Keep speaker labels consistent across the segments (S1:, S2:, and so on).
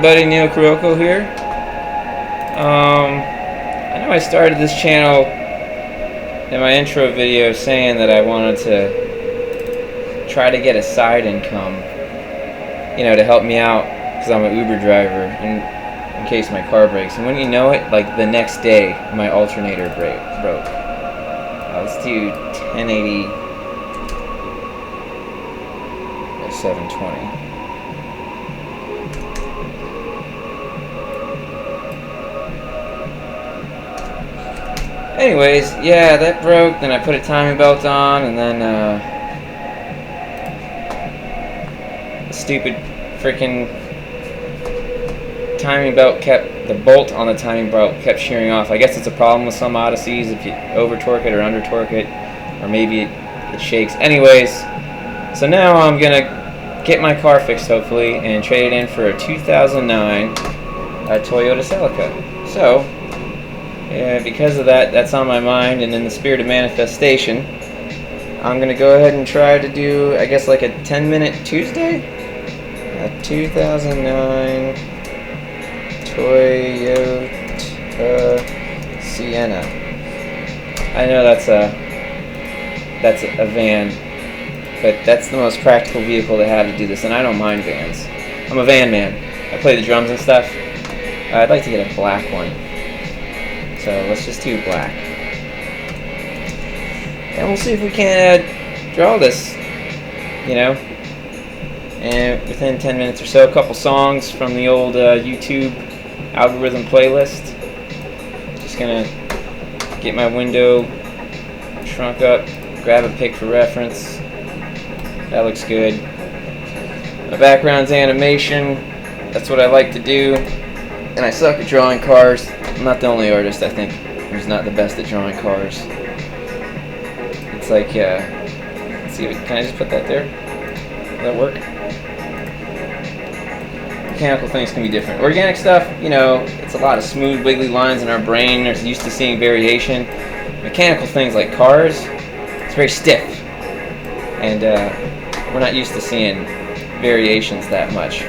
S1: Buddy Neil Kuroko here. I know I started this channel in my intro video saying that I wanted to try to get a side income, to help me out because I'm an Uber driver and in case my car breaks. And when you know it, like the next day, my alternator broke. Let's do 1080 by 720. Anyways, yeah, that broke. Then I put a timing belt on, and then the stupid freaking timing belt the bolt on the timing belt kept shearing off. I guess it's a problem with some Odysseys if you over torque it or under torque it, or maybe it shakes. Anyways, so now I'm gonna get my car fixed hopefully and trade it in for a 2009 Toyota Celica. So. Yeah, because of that, that's on my mind, and in the spirit of manifestation, I'm going to go ahead and try to do, I guess, like a 10-minute Tuesday? A 2009 Toyota Sienna. I know that's a van, but that's the most practical vehicle to have to do this, and I don't mind vans. I'm a van man. I play the drums and stuff. I'd like to get a black one. So let's just do black. And we'll see if we can draw this, And within 10 minutes or so, a couple songs from the old YouTube algorithm playlist. Just gonna get my window shrunk up, grab a pic for reference. That looks good. My background's animation. That's what I like to do. And I suck at drawing cars. I'm not the only artist, I think, who's not the best at drawing cars. It's like, let's see, can I just put that there? Will that work? Mechanical things can be different. Organic stuff, it's a lot of smooth, wiggly lines in our brain. They're used to seeing variation. Mechanical things like cars, it's very stiff. And we're not used to seeing variations that much.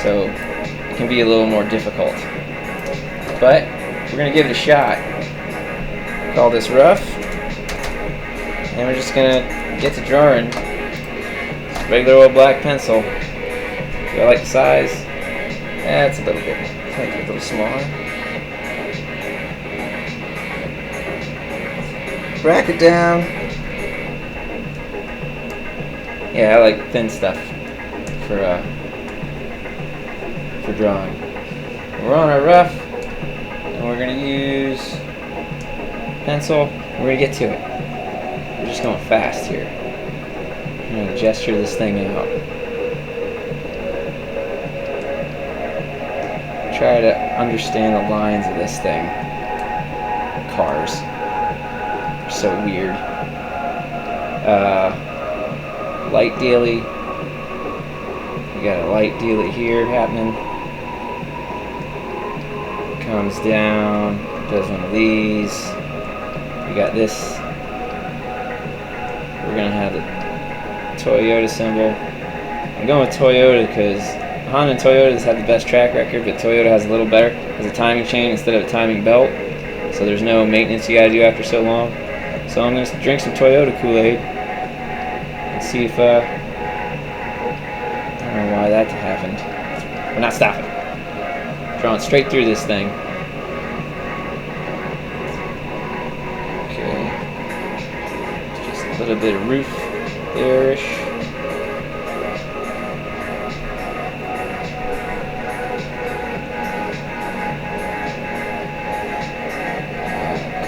S1: So it can be a little more difficult. But we're going to give it a shot. Call this rough. And we're just going to get to drawing. Just regular old black pencil. Do I like the size? It's a little bit. I think a little smaller. Bracket down. Yeah, I like thin stuff for drawing. We're on our rough. And we're going to use pencil. We're going to get to it. We're just going fast here. I'm going to gesture this thing out. Try to understand the lines of this thing. Cars. They're so weird. Light dealy. We got a light dealy here happening. Comes down, does one of these. We got this. We're gonna have the Toyota symbol. I'm going with Toyota because Honda and Toyota have the best track record, but Toyota has a little better. It has a timing chain instead of a timing belt, so there's no maintenance you gotta do after so long. So I'm gonna drink some Toyota Kool-Aid and see if I don't know why that happened. We're not stopping. Drawing straight through this thing. Okay. Just a little bit of roof there-ish.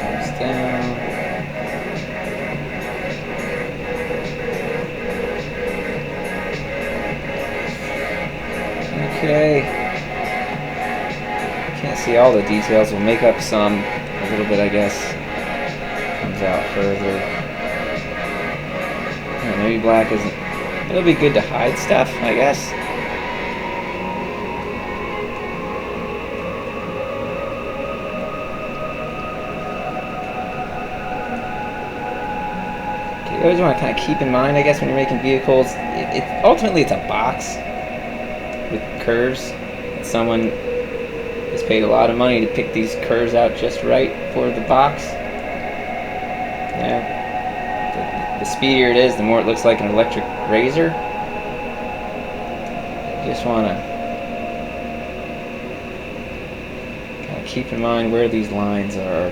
S1: Comes down. Okay. Can't see all the details. We'll make up some a little bit, I guess. Comes out further. Yeah, maybe black isn't. It'll be good to hide stuff, I guess. Okay, you always want to kind of keep in mind, I guess, when you're making vehicles, ultimately it's a box with curves. someone has paid a lot of money to pick these curves out just right for the box. Yeah. The speedier it is, the more it looks like an electric razor. You just want to kind of keep in mind where these lines are.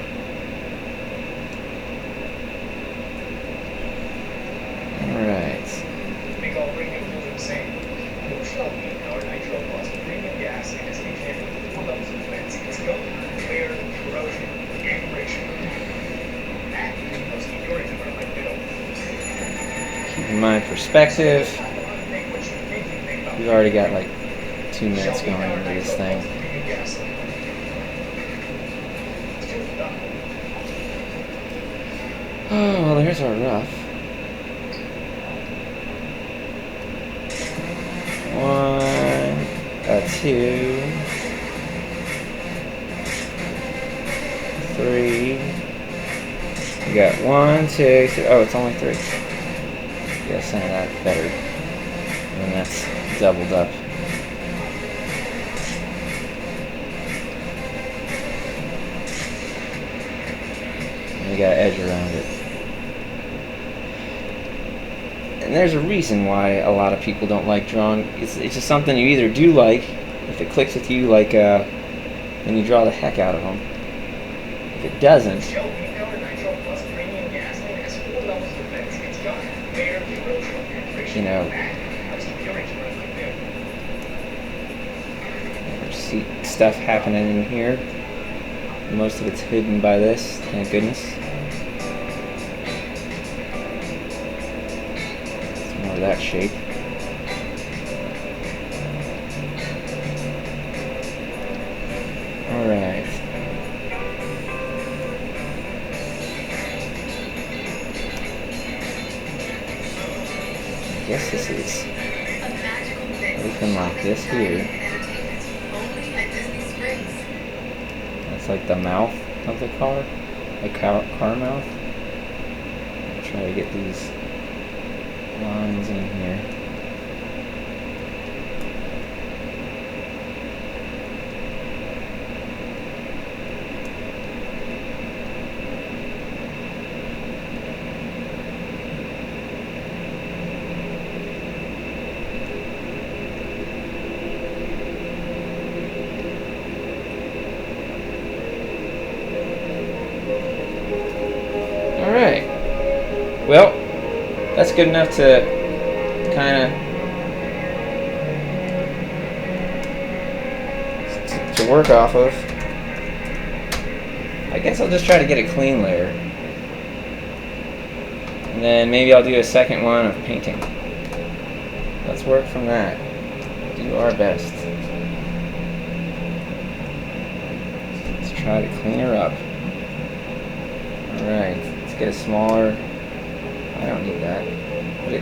S1: Alright. Keep in mind perspective. We've already got like 2 minutes going into this thing. Oh, well, there's our rough. 1, 2, 3. We got 1, 2, 3. Oh, it's only 3. Yeah, some of that better. And that's doubled up. And we got an edge around it. And there's a reason why a lot of people don't like drawing. It's just something you either do like, if it clicks with you, like, then you draw the heck out of them. If it doesn't, you know, see stuff happening in here. Most of it's hidden by this, thank goodness. It's more of that shape. Alright. I guess this is looking like this here. That's like the mouth of the car, a car mouth. I'll try to get these lines in here. Alright, well, that's good enough to kind of to work off of. I guess I'll just try to get a clean layer, and then maybe I'll do a second one of painting. Let's work from that. Do our best. Let's try to clean her up. Alright. Get a smaller. I don't need that.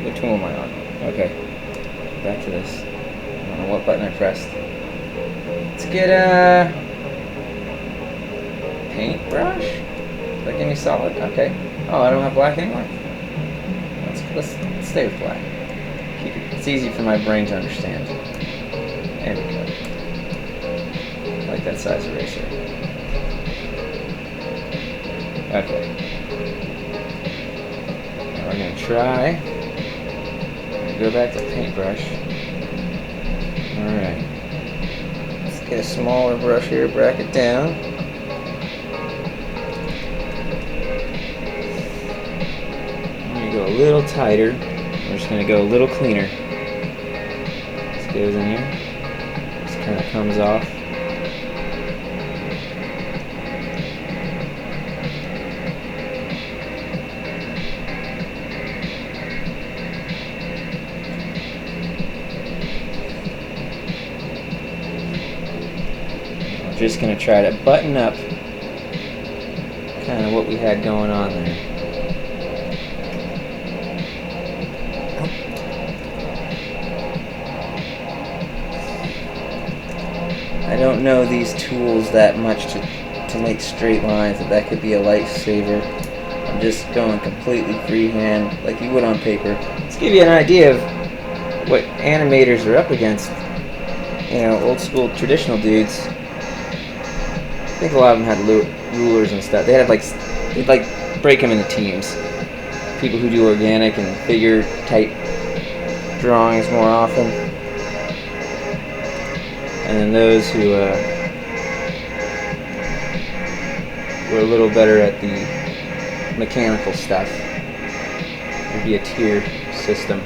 S1: What tool am I on? Okay. Back to this. I don't know what button I pressed. Let's get a paintbrush. Does that give me solid? Okay. Oh, I don't have black anymore. Let's stay with black. Keep it. It's easy for my brain to understand. There we go. I like that size eraser. Okay. We're going to try and go back to paintbrush. Alright. Let's get a smaller brush here, break it down. I'm going to go a little tighter. We're just going to go a little cleaner. This goes in here. This kind of comes off. Just going to try to button up kind of what we had going on there. I don't know these tools that much to make straight lines, that could be a lifesaver. I'm just going completely freehand like you would on paper. Let's give you an idea of what animators are up against. old school traditional dudes. I think a lot of them had rulers and stuff. They had they'd break them into teams. People who do organic and figure type drawings more often, and then those who were a little better at the mechanical stuff. There'd be a tier system.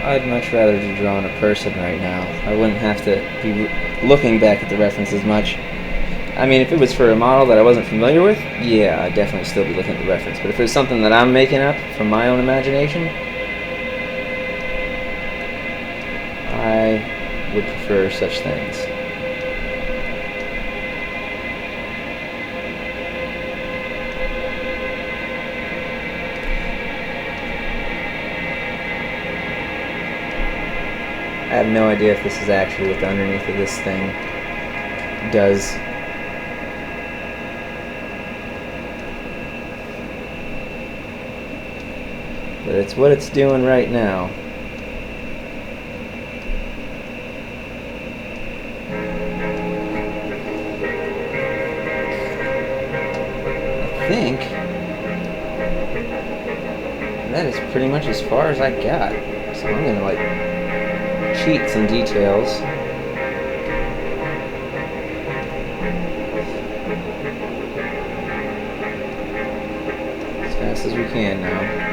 S1: I'd much rather be drawing a person right now. I wouldn't have to be looking back at the reference as much. I mean, if it was for a model that I wasn't familiar with, yeah, I'd definitely still be looking at the reference. But if it was something that I'm making up from my own imagination, I would prefer such things. I have no idea if this is actually what the underneath of this thing does. But it's what it's doing right now. I think that is pretty much as far as I got. So I'm gonna cheat some details. As fast as we can now.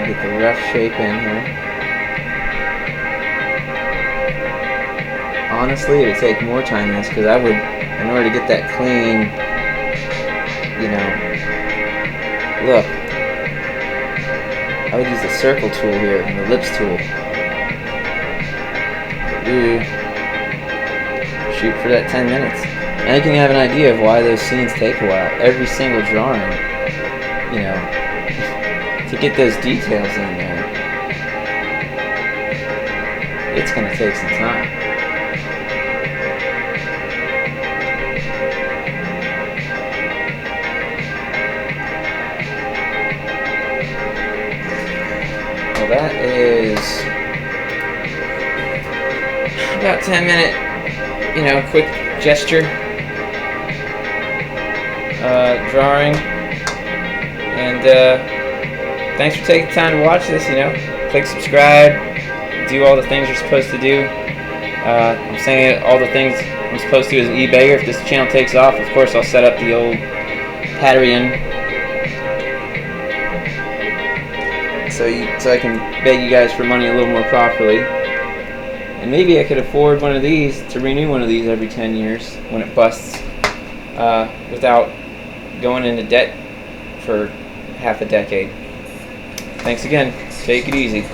S1: Get the rough shape in here. Honestly, it would take more time than this because I would, in order to get that clean, look, I would use the circle tool here and the ellipse tool. Ooh. Shoot for that 10 minutes. Now you can have an idea of why those scenes take a while. Every single drawing, you know, to get those details in there, it's going to take some time. Well, that is about 10-minute, you know, quick gesture drawing. And thanks for taking the time to watch this. You know, click subscribe, do all the things you're supposed to do. I'm saying all the things I'm supposed to as an eBayer. If this channel takes off, of course I'll set up the old Patreon so I can beg you guys for money a little more properly. And maybe I could afford one of these, to renew one of these every 10 years when it busts, without going into debt for half a decade. Thanks again. Take it easy.